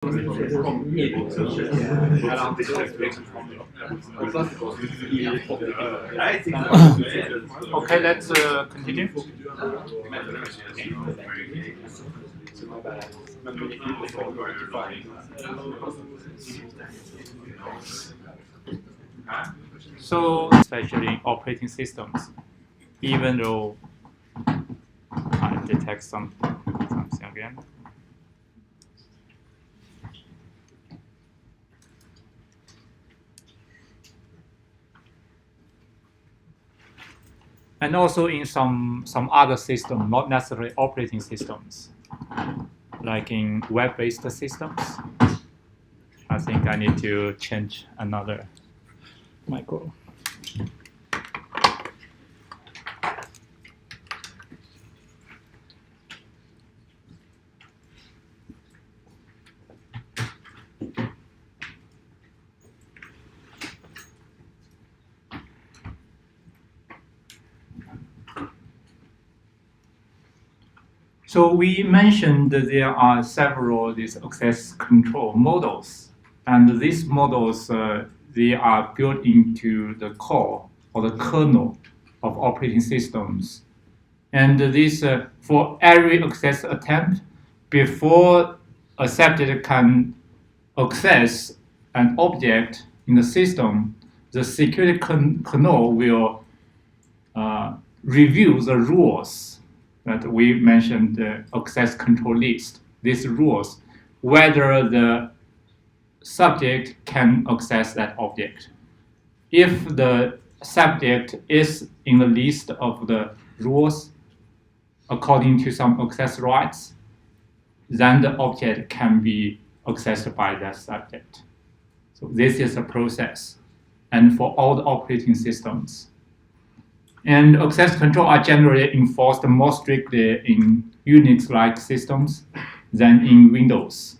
Okay, let's continue. So, especially operating systems, even though I detect something again. And also in some other systems, not necessarily operating systems, like in web-based systems. I think I need to change another micro. So we mentioned that there are several these access control models, and these models they are built into the core or the kernel of operating systems. And this for every access attempt, before a subject can access an object in the system, the security kernel will review the rules that we mentioned, the access control list. These rules, whether the subject can access that object. If the subject is in the list of the rules according to some access rights, then the object can be accessed by that subject. So this is a process, and for all the operating systems. And access control are generally enforced more strictly in Unix-like systems than in Windows.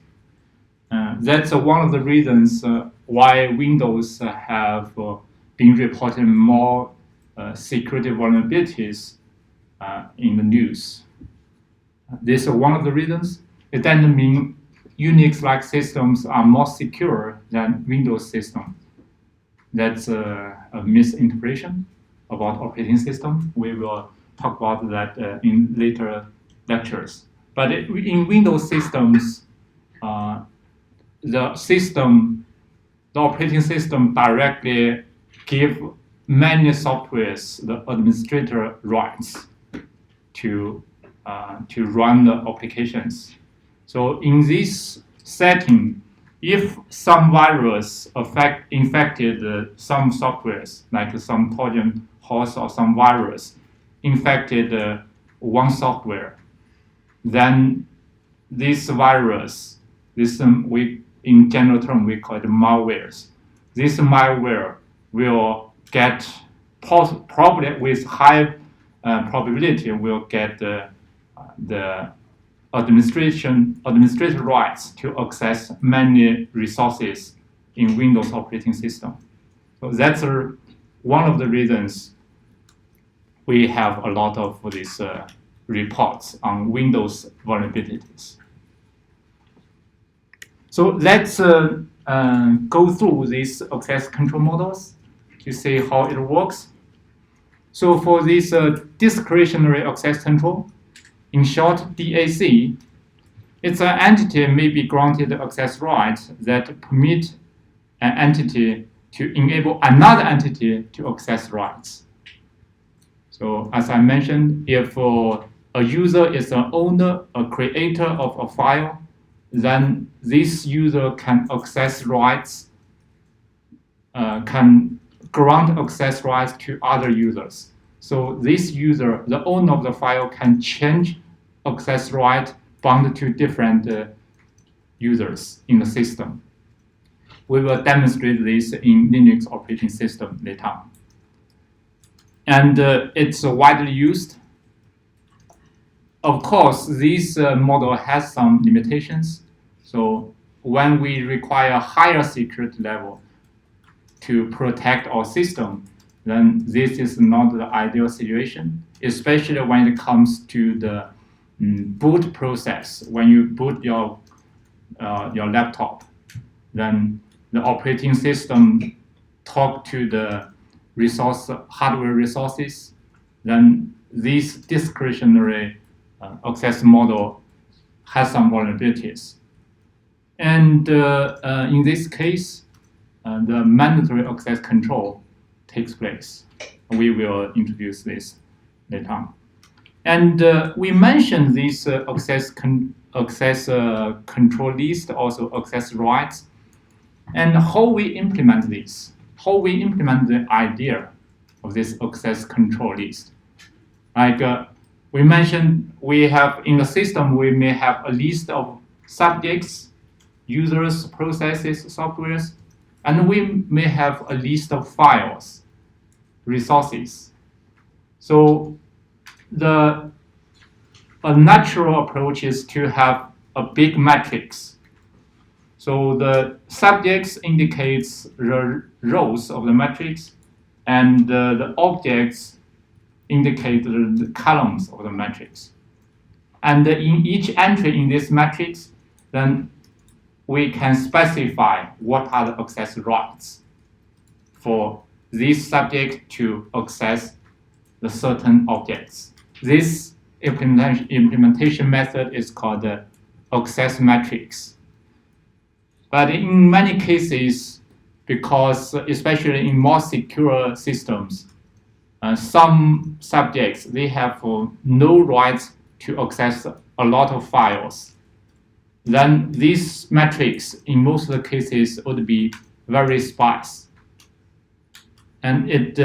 That's one of the reasons why Windows have been reporting more security vulnerabilities in the news. This is one of the reasons. It doesn't mean Unix-like systems are more secure than Windows systems. That's a misinterpretation about operating system. We will talk about that in later lectures. But in Windows systems, the operating system directly give many softwares the administrator rights to run the applications. So in this setting, if some virus infected some softwares, like some Trojan horse or some virus infected one software, then this virus, in general term we call it malwares. This malware will get probably with high probability will get the administrative rights to access many resources in Windows operating system. So that's one of the reasons we have a lot of these reports on Windows vulnerabilities. So let's go through these access control models to see how it works. So for this discretionary access control, in short, DAC, it's an entity may be granted access rights that permit an entity to enable another entity to access rights. So as I mentioned, if a user is an owner, a creator of a file, then this user can access rights, can grant access rights to other users. So this user, the owner of the file, can change access right bound to different users in the system. We will demonstrate this in Linux operating system later on. And it's widely used. Of course, this model has some limitations. So when we require higher security level to protect our system, then this is not the ideal situation, especially when it comes to the boot process. When you boot your your laptop. Then the operating system talk to the hardware resources. Then this discretionary access model has some vulnerabilities. And in this case, the mandatory access control takes place. We will introduce this later on. And we mentioned this access control list, also access rights, and how we implement this, how we implement the idea of this access control list. Like we mentioned, we have in the system, we may have a list of subjects, users, processes, softwares, and we may have a list of files, resources. So a natural approach is to have a big matrix. So the subjects indicates the rows of the matrix, and the objects indicate the columns of the matrix. And in each entry in this matrix, then we can specify what are the access rights for this subject to access the certain objects. This implementation method is called the access matrix. But in many cases, because especially in more secure systems, some subjects, they have no rights to access a lot of files. Then this matrix, in most of the cases, would be very sparse. And it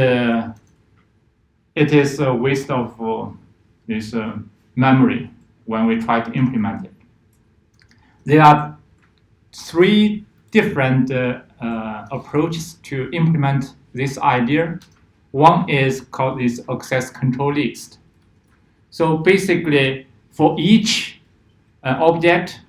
is a waste of this memory when we try to implement it. There are three different approaches to implement this idea. One is called this access control list. So basically, for each object,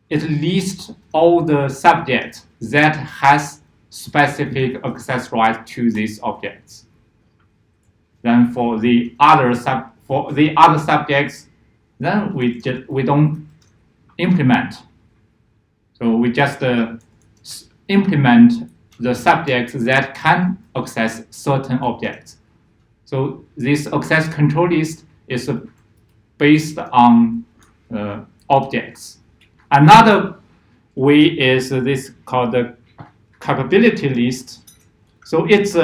it lists all the subjects that has specific access right to these objects. Then for the other subjects, then we don't implement. So we just implement the subjects that can access certain objects. So this access control list is based on objects. Another way is this called the capability list. So it's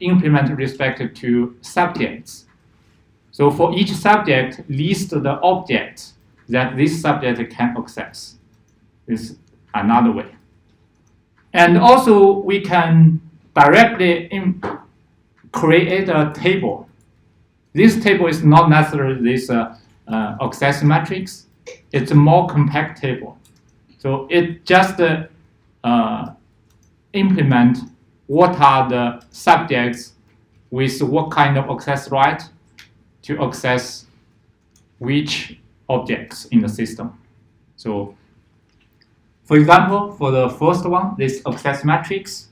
implement respect to subjects. So for each subject, list the objects that this subject can access. This is another way. And also we can directly create a table. This table is not necessarily this access matrix. It's a more compact table. So it just implement what are the subjects with what kind of access right to access which objects in the system. So for example, for the first one, this access matrix,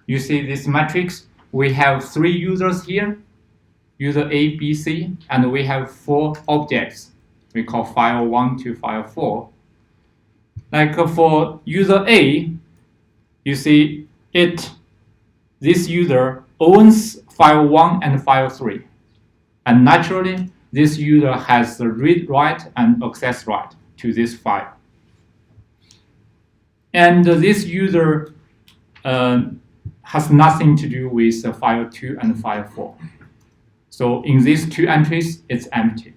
you see this matrix, we have 3 users here, user A, B, C, and we have 4 objects. We call file 1 to file 4. Like for user A, you see this user owns file 1 and file 3. And naturally, this user has the read right and access right to this file. And this user has nothing to do with file 2 and file 4. So in these 2 entries, it's empty.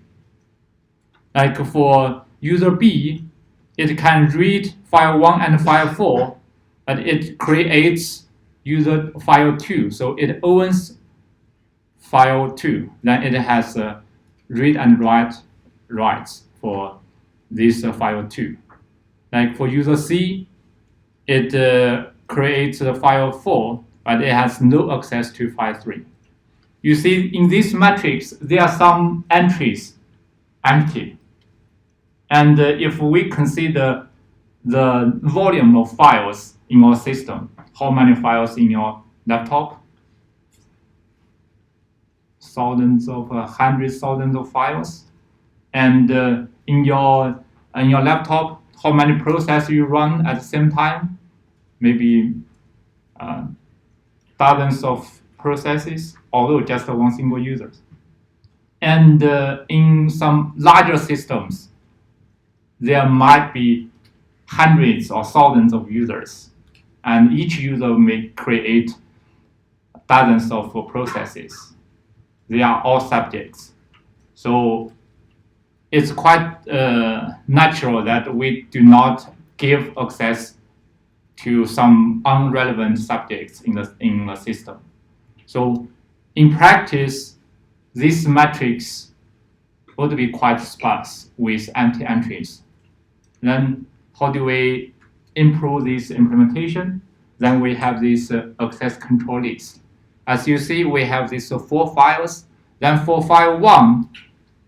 Like for user B, it can read file 1 and file 4, but it creates user file 2. So it owns file 2. Then it has read and write rights for this file 2. Like for user C, it creates the file 4, but it has no access to file 3. You see, in this matrix, there are some entries empty. And if we consider the volume of files in your system, how many files in your laptop? Hundreds of files. And in your laptop, how many processes you run at the same time, maybe dozens of processes, although just one single user. And in some larger systems, there might be hundreds or thousands of users, and each user may create dozens of processes. They are all subjects. So it's quite natural that we do not give access to some irrelevant subjects in the system. So in practice, this matrix would be quite sparse with empty entries. Then how do we improve this implementation? Then we have this access control list. As you see, we have these 4 files. Then for file 1,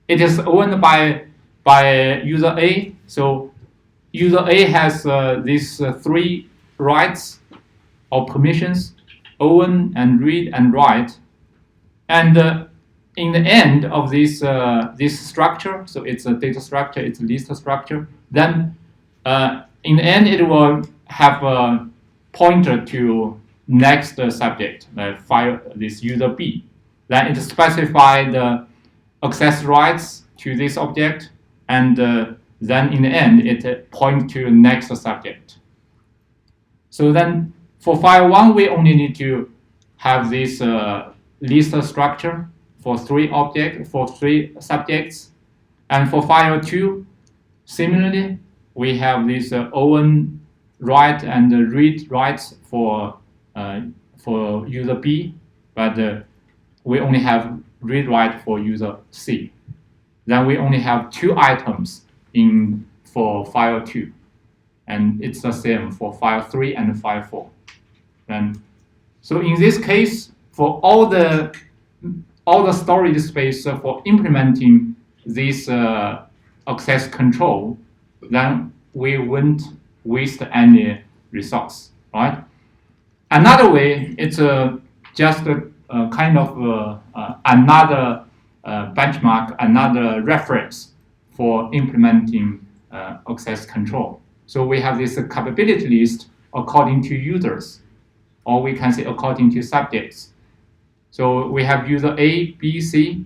it is owned by user A. So user A has these 3 rights or permissions: own and read and write. And in the end of this structure, so it's a data structure, it's a list structure. Then in the end, it will have a pointer to next subject, file this user B. Then it specifies the access rights to this object, and then in the end, it points to next subject. So then for file 1, we only need to have this list structure for 3 subjects. And for file 2, similarly, we have this own write and read rights for user B, but we only have read write for user C. Then we only have 2 items for file 2, and it's the same for file 3 and file 4. And so in this case, for all the storage space for implementing this access control, then we won't waste any resource, right? Another way, it's just a kind of another benchmark, another reference for implementing access control. So we have this capability list according to users, or we can say according to subjects. So we have user A, B, C.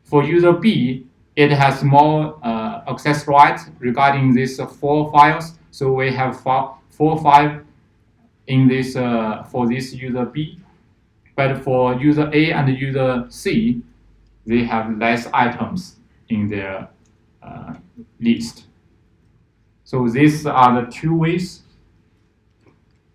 For user B, it has more access rights regarding these 4 files. So we have 4, 5 in this for this user B. But for user A and user C, they have less items in their list. So these are the 2 ways.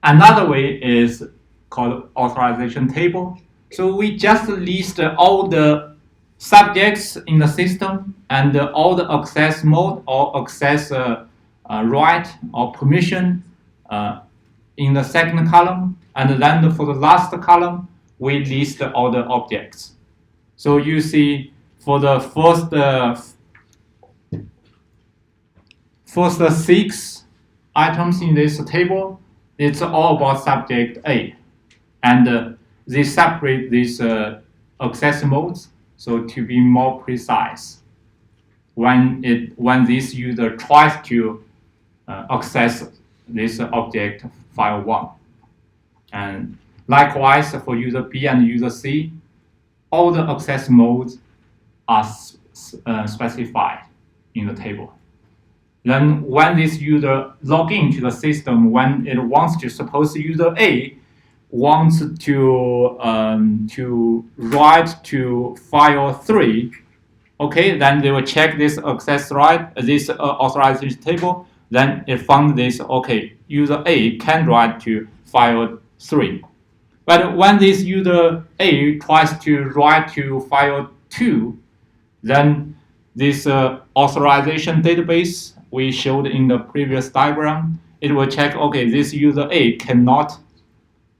Another way is called authorization table. So we just list all the subjects in the system and all the access mode or access right or permission in the second column. And then for the last column, we list all the objects. So you see for the first 6 items in this table, it's all about subject A. And they separate these access modes, so to be more precise, when this user tries to access this object file 1. And likewise, for user B and user C, all the access modes are specified in the table. Then when this user logs into the system, when it wants to, suppose user A wants to write to file 3, okay, then they will check this access right, this authorization table, then it found this, okay, user A can write to file 3. But when this user A tries to write to file 2, then this authorization database we showed in the previous diagram, it will check, okay, this user A cannot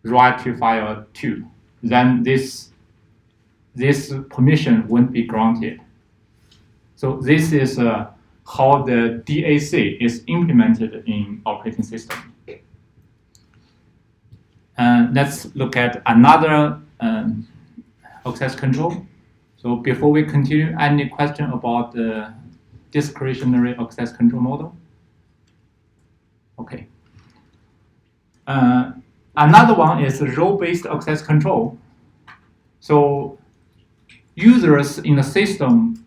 write to file 2. Then this permission won't be granted. So this is how the DAC is implemented in operating system. Let's look at another access control. So before we continue, any question about the discretionary access control model? Okay. Another one is role-based access control. So users in the system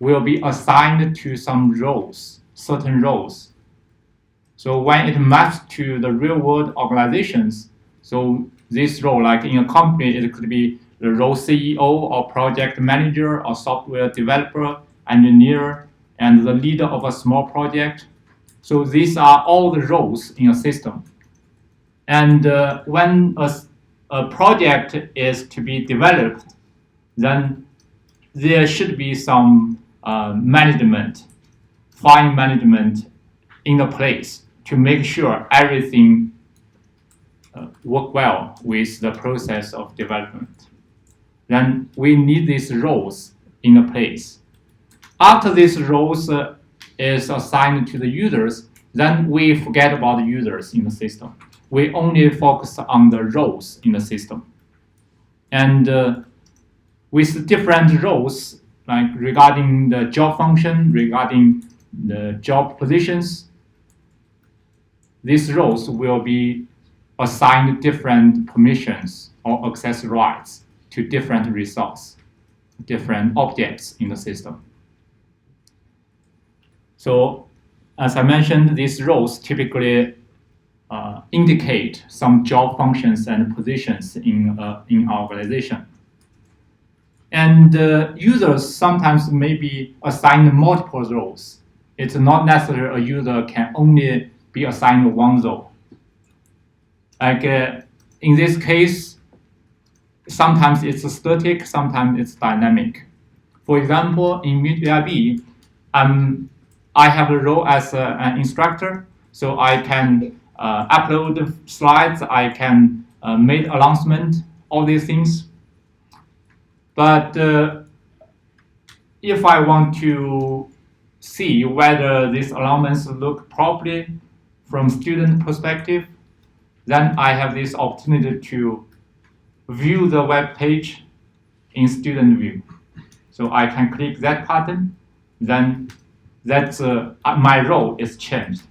will be assigned to some roles, certain roles. So when it maps to the real-world organizations, so this role, like in a company, it could be the role CEO or project manager or software developer, engineer, and the leader of a small project. So these are all the roles in a system. And when a project is to be developed, then there should be some management, fine management in the place to make sure everything work well with the process of development. Then we need these roles in a place. After these roles is assigned to the users, then we forget about the users in the system. We only focus on the roles in the system. And with different roles, like regarding the job function, regarding the job positions, these roles will be assigned different permissions or access rights to different results, different objects in the system. So, as I mentioned, these roles typically indicate some job functions and positions in our organization. And users sometimes may be assigned multiple roles. It's not necessary a user can only be assigned one role. Like in this case, sometimes it's static, sometimes it's dynamic. For example, in MeetVIB, I have a role as an instructor, so I can upload slides, I can make announcement, all these things. But if I want to see whether these alignments look properly from student perspective, then I have this opportunity to view the web page in student view. So I can click that button, then that's my role is changed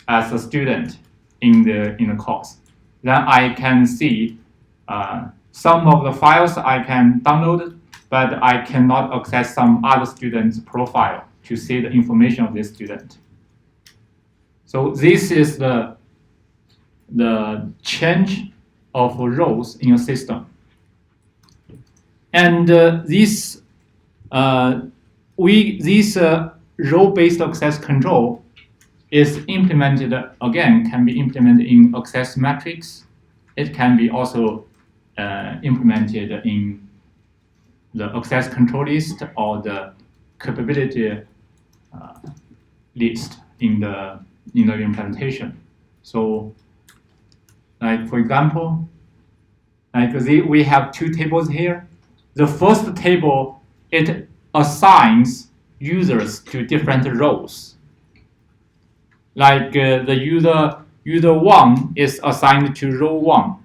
as a student in the course. Then I can see some of the files I can download, but I cannot access some other student's profile to see the information of this student. So this is the change of roles in a system. And this role-based access control is implemented, again, can be implemented in access metrics. It can be also implemented in the access control list or the capability list in the implementation. So, like for example, like we have two tables here. The first table, it assigns users to different roles. Like the user 1 is assigned to role 1,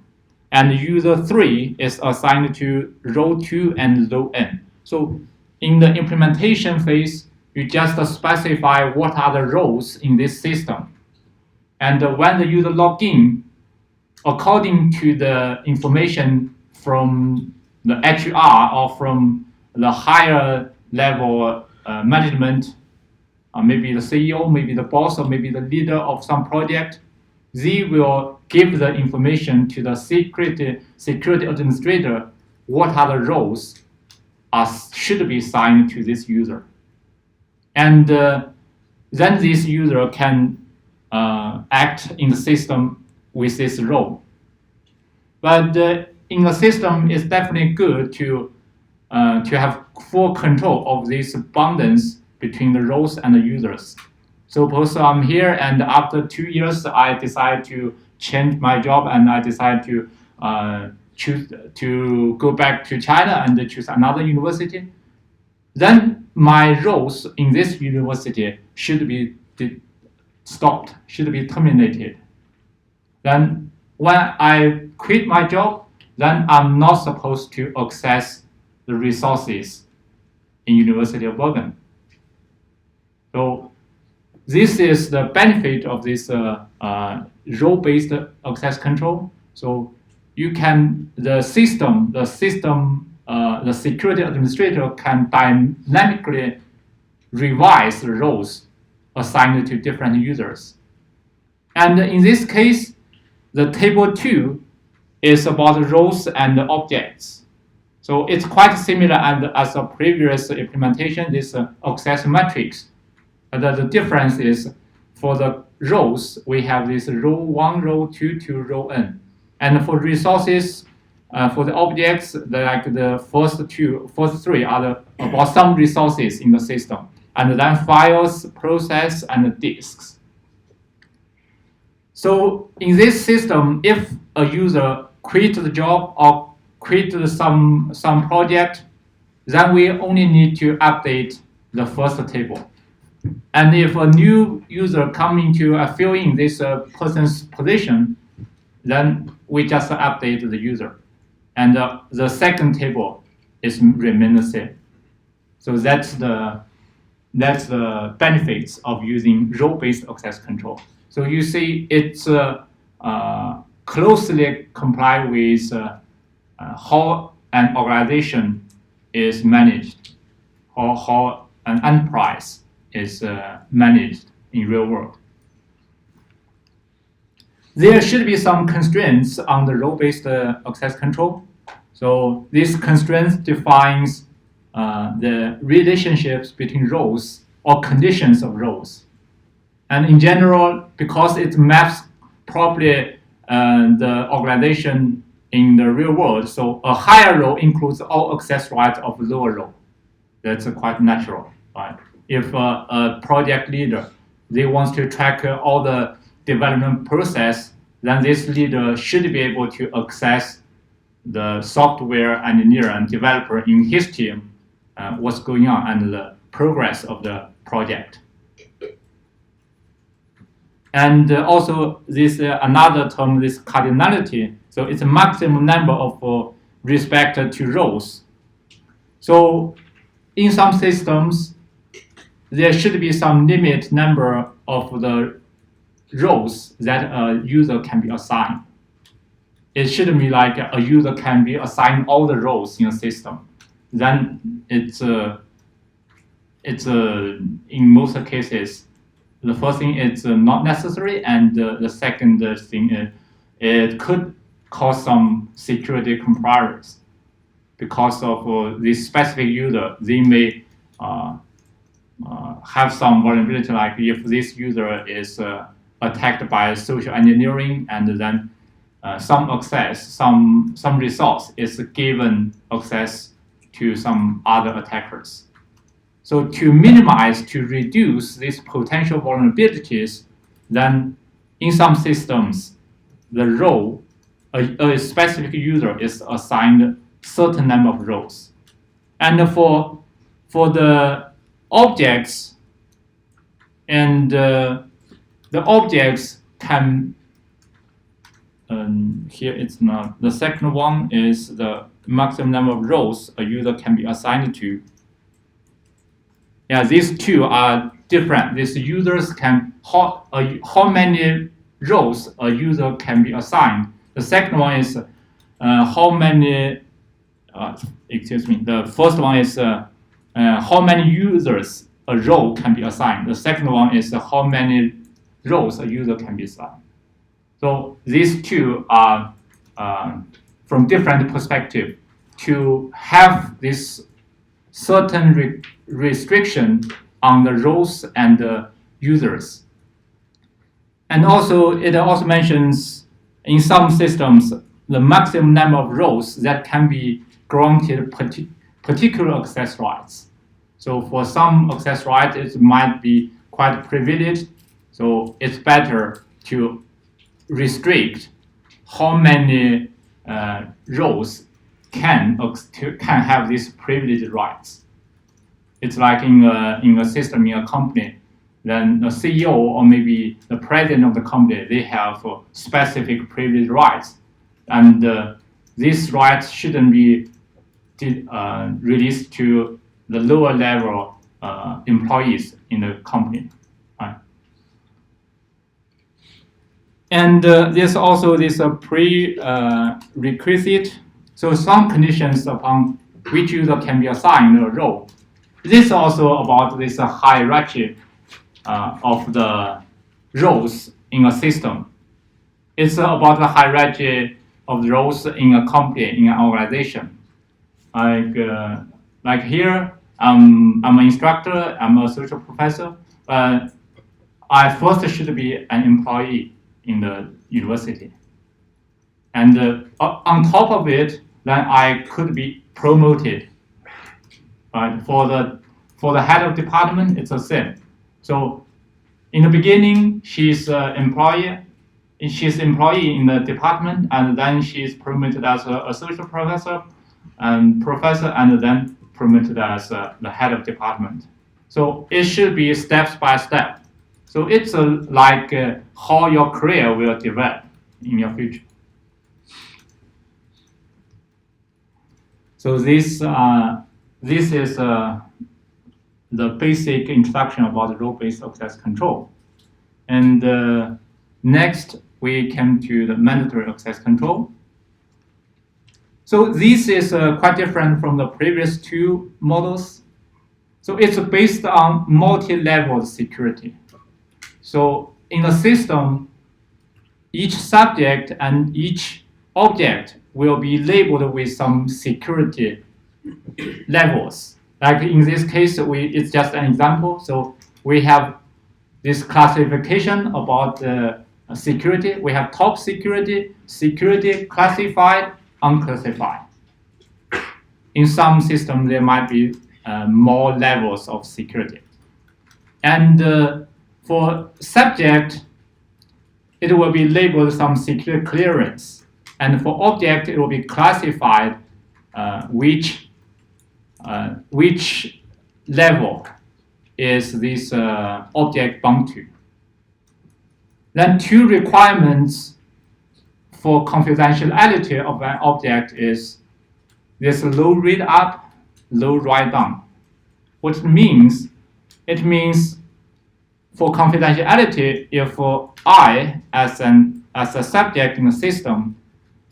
and user 3 is assigned to role 2 and role n. So in the implementation phase, you just specify what are the roles in this system. And when the user log in, according to the information from the HR or from the higher level management, maybe the CEO, maybe the boss, or maybe the leader of some project, they will give the information to the security administrator what are the roles should be assigned to this user. And then this user can act in the system with this role. But in a system, it's definitely good to have full control of this balance between the roles and the users. Suppose I'm here, and after 2 years, I decide to change my job, and I decide to choose to go back to China and choose another university. Then my roles in this university should be stopped, should be terminated. Then when I quit my job, then I'm not supposed to access the resources in University of Bergen. So this is the benefit of this role-based access control. So you can the security administrator can dynamically revise the roles assigned to different users. And in this case, the table 2 is about roles and objects. So it's quite similar as a previous implementation, this access matrix. The difference is for the roles, we have this row 1, row 2 to row n. And for resources, for the objects, the first three are about some resources in the system. And then files, process, and disks. So in this system, if a user quit the job or quit some project, then we only need to update the first table. And if a new user coming to fill in this person's position, then we just update the user. And the second table is remain the same. So that's the benefits of using role-based access control. So you see it's closely comply with how an organization is managed, or how an enterprise is managed in real world. There should be some constraints on the role-based access control. So this constraint defines the relationships between roles or conditions of roles. And in general, because it maps properly the organization in the real world, so a higher role includes all access rights of lower role. That's quite natural, right? If a project leader, they want to track all the development process, then this leader should be able to access the software engineer and developer in his team, what's going on and the progress of the project. And also this another term, this cardinality. So it's a maximum number of respect to roles. So in some systems, there should be some limit number of the roles that a user can be assigned. It shouldn't be like a user can be assigned all the roles in a system. Then it's in most cases, the first thing is not necessary, and the second thing is it could cause some security compliance because of this specific user. They may have some vulnerability, like if this user is attacked by social engineering, and then some access, some resource is given access to some other attackers. So to minimize, to reduce these potential vulnerabilities, then in some systems, the role, a specific user is assigned certain number of roles. And for the objects, and the objects can, here it's not, the second one is the maximum number of roles a user can be assigned to. Yeah, these two are different. These users can, how many roles a user can be assigned. The second one is how many, the first one is how many users a role can be assigned. The second one is how many roles a user can be assigned. So these two are from different perspectives. To have this certain restriction on the roles and the users. And also, it also mentions in some systems the maximum number of roles that can be granted particular access rights. So for some access rights, it might be quite privileged. So it's better to restrict how many roles can have these privileged rights. It's like in a system, in a company, then the CEO or maybe the president of the company, they have specific privileged rights. And these rights shouldn't be released to the lower level employees in the company. Right? And there's also this prerequisite. So some conditions upon which user can be assigned a role. This is also about this hierarchy of the roles in a system. It's about the hierarchy of the roles in a company, in an organization. Like here, I'm an instructor, I'm a social professor. I first should be an employee in the university. And on top of it, then I could be promoted. Right? For the head of department, it's the same. So in the beginning, she's employee in the department, and then she's promoted as a associate professor, and then promoted as the head of department. So it should be steps by step. So it's like how your career will develop in your future. So this is the basic introduction about role-based access control. And next, we came to the mandatory access control. So this is quite different from the previous two models. So it's based on multi-level security. So in the system, each subject and each object will be labeled with some security levels. Like in this case, it's just an example. So we have this classification about security. We have top security, security classified, unclassified. In some systems, there might be more levels of security. And for subject, it will be labeled some security clearance. And for object, it will be classified which level is this object bound to. Then two requirements for confidentiality of an object is this low read up, low write down. What it means? It means for confidentiality, if I, as a subject in the system,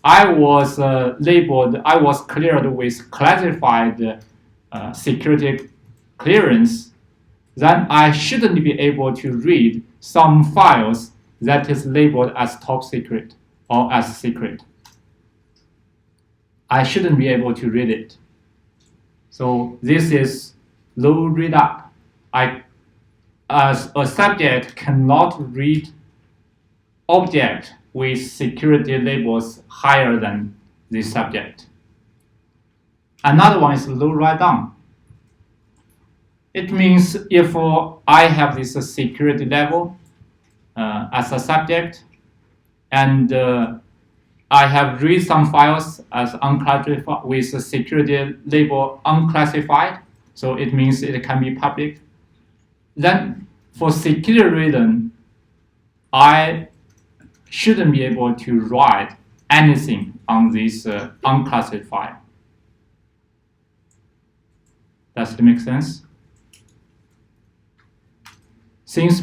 I was cleared with classified security clearance, then I shouldn't be able to read some files that is labeled as top secret or as secret. I shouldn't be able to read it. So this is low read up. As a subject cannot read object with security labels higher than the subject. Another one is low write down. It means if I have this security level as a subject, and I have read some files as unclassified with a security label unclassified, so it means it can be public. Then for security reason, I shouldn't be able to write anything on this unclassified. Does it make sense?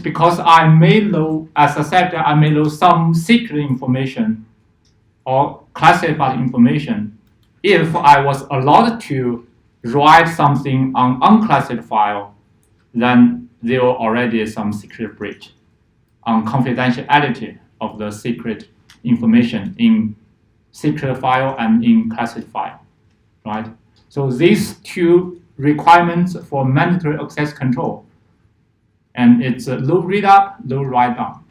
Because I may know, as a subject, I may know some secret information or classified information. If I was allowed to write something on unclassified file, then there already is some secret breach on confidentiality of the secret information in secret file and in classified file, right? So these two requirements for mandatory access control, and it's low read up, low write down.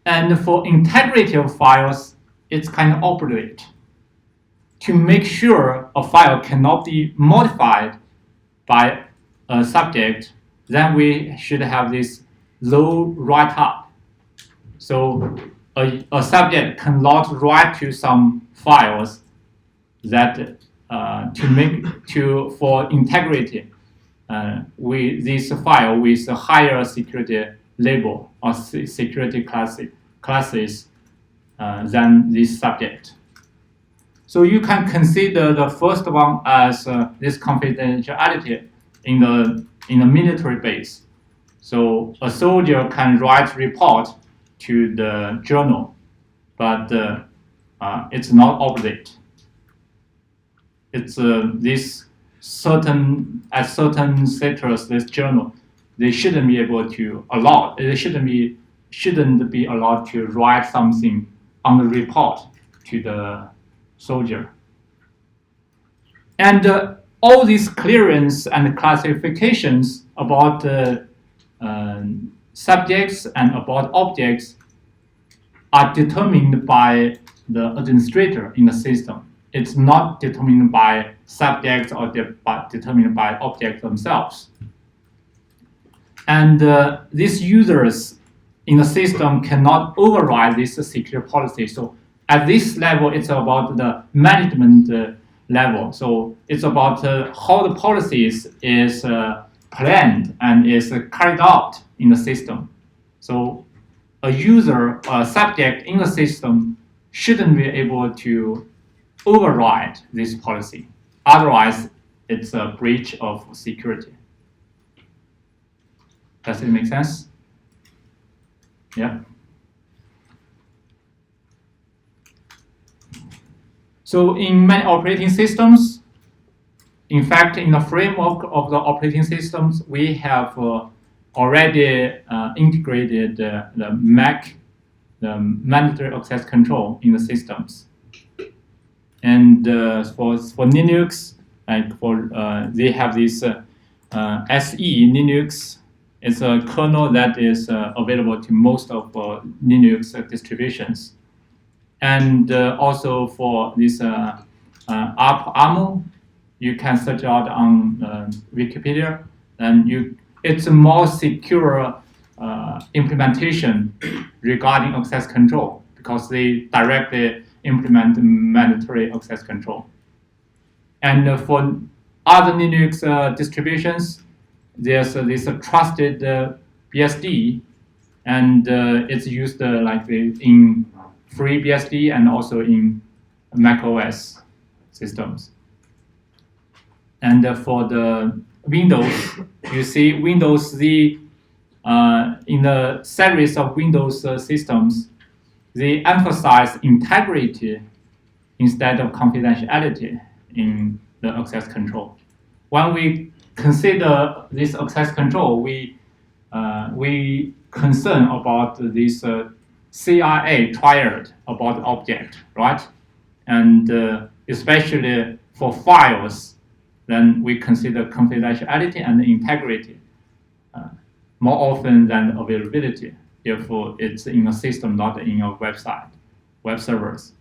And for integrity of files, it's kind of opposite. To make sure a file cannot be modified by a subject, then we should have this low write up. So a subject cannot write to some files that for integrity with this file with a higher security label or security classes than this subject. So you can consider the first one as this confidentiality in the military base. So a soldier can write report to the journal, but it's not obsolete. It's this certain status, this journal, they shouldn't be able to allow. They shouldn't be allowed to write something on the report to the soldier. And all these clearance and classifications about subjects and about objects are determined by the administrator in the system. It's not determined by subjects or determined by objects themselves. And these users in the system cannot override this security policy. So at this level, it's about the management level. So it's about how the policies is planned and is carried out in the system. So a user, a subject in the system shouldn't be able to override this policy. Otherwise, it's a breach of security. Does it make sense? Yeah. So in many operating systems, in fact, in the framework of the operating systems, we have already integrated the MAC, the mandatory access control in the systems. And for Linux, they have this SE Linux. It's a kernel that is available to most of Linux distributions. And also for this ARM, you can search out on Wikipedia, and it's a more secure implementation regarding access control because they directly implement mandatory access control. And for other Linux distributions, there's this trusted BSD, and it's used in FreeBSD and also in macOS systems. And for the Windows, you see Windows, in the series of Windows systems, they emphasize integrity instead of confidentiality in the access control. When we consider this access control, we concern about this CIA triad about the object, right? And especially for files, then we consider confidentiality and integrity more often than availability if it's in a system, not in a website, web servers.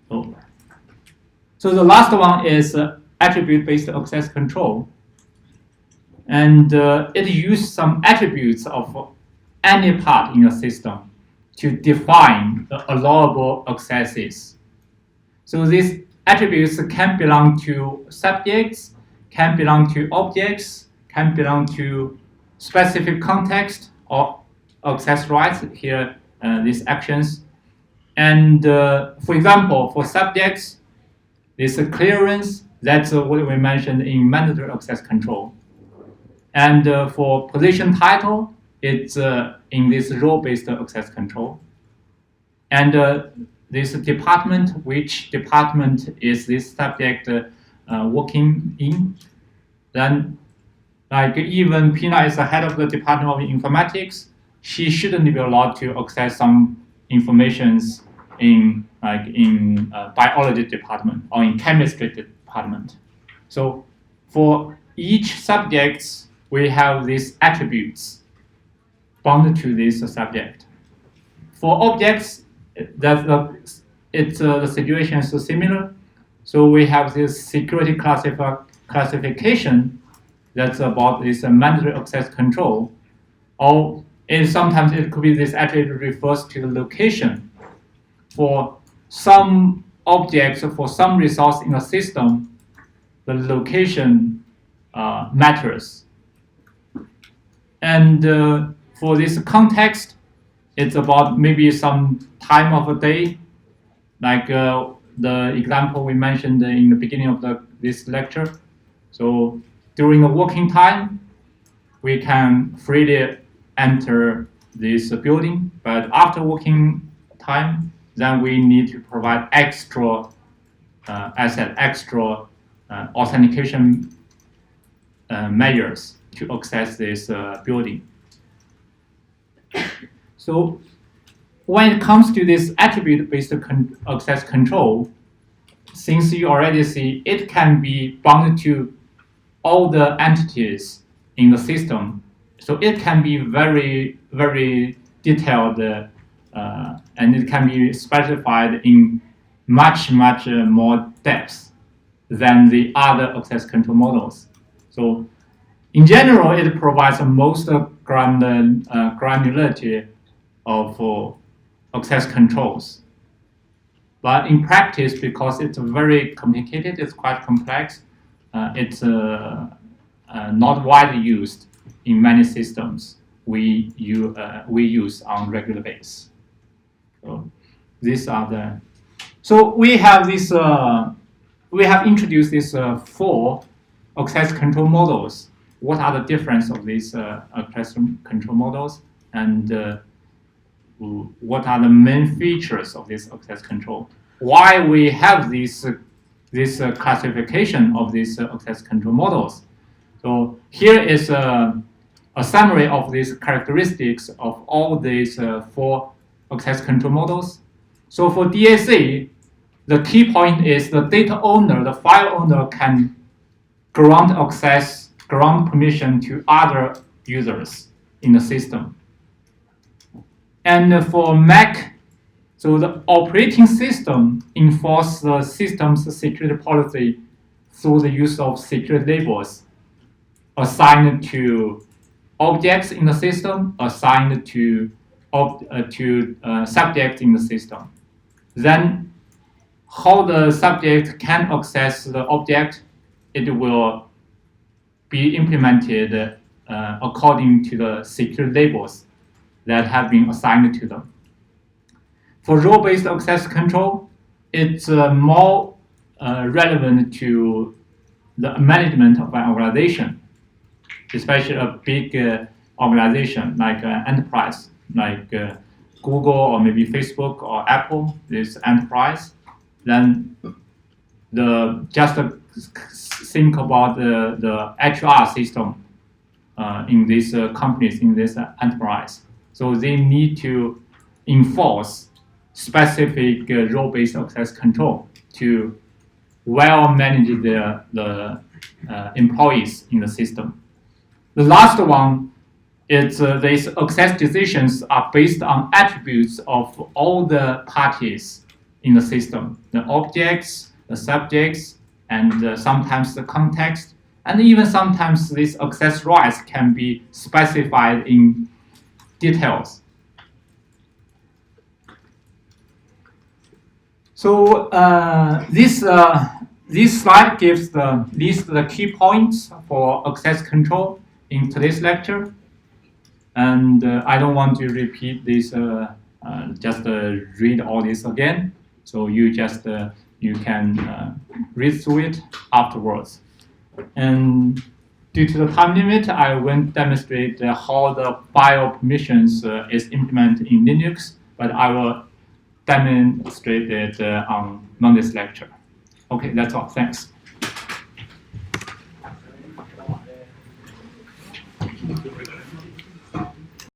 So the last one is attribute-based access control. And it uses some attributes of any part in a system to define the allowable accesses. So these attributes can belong to subjects, can belong to objects, can belong to specific context or access rights, here these actions. And for example, for subjects, this clearance, that's what we mentioned in mandatory access control. And for position title, it's in this role-based access control. And this department, which department is this subject working in? Then, like even Pina is the head of the Department of Informatics, she shouldn't be allowed to access some informations in biology department or in chemistry department. So for each subject, we have these attributes bound to this subject. For objects, the situation is similar. So we have this security classification that's about this mandatory access control, or sometimes it could be this attribute refers to the location. For some objects, for some resource in a system, the location matters. And for this context, it's about maybe some time of a day, like the example we mentioned in the beginning of this lecture. So during the working time, we can freely enter this building, but after working time, then we need to provide extra authentication measures to access this building. So when it comes to this attribute-based access control, since you already see it can be bound to all the entities in the system, so it can be very, very detailed and it can be specified in much more depth than the other access control models. So in general, it provides the most granularity of access controls. But in practice, because it's very complicated, it's quite complex, it's not widely used in many systems we use on regular basis. So these are the. So we have this. We have introduced these 4 access control models. What are the difference of these access control models, and what are the main features of this access control? Why we have this classification of these access control models? So here is a summary of these characteristics of all these 4 access control models. So for DAC, the key point is the data owner, the file owner, can grant permission to other users in the system. And for Mac, so the operating system enforces the system's security policy through the use of security labels assigned to objects in the system, assigned to subjects in the system. Then how the subject can access the object, it will be implemented according to the security labels that have been assigned to them. For role-based access control, it's more relevant to the management of an organization, especially a big organization like an enterprise, like Google or maybe Facebook or Apple, this enterprise. Then just think about the HR system in these companies, in this enterprise. So they need to enforce specific role-based access control to well manage the employees in the system. The last one is these access decisions are based on attributes of all the parties in the system, the objects, the subjects, and sometimes the context, and even sometimes these access rights can be specified in details. So this slide gives the key points for access control in today's lecture, and I don't want to repeat this. Just read all this again. So you can read through it afterwards. And due to the time limit, I won't demonstrate how the file permissions is implemented in Linux, but I will demonstrate it on Monday's lecture. Okay, that's all. Thanks. Thank you.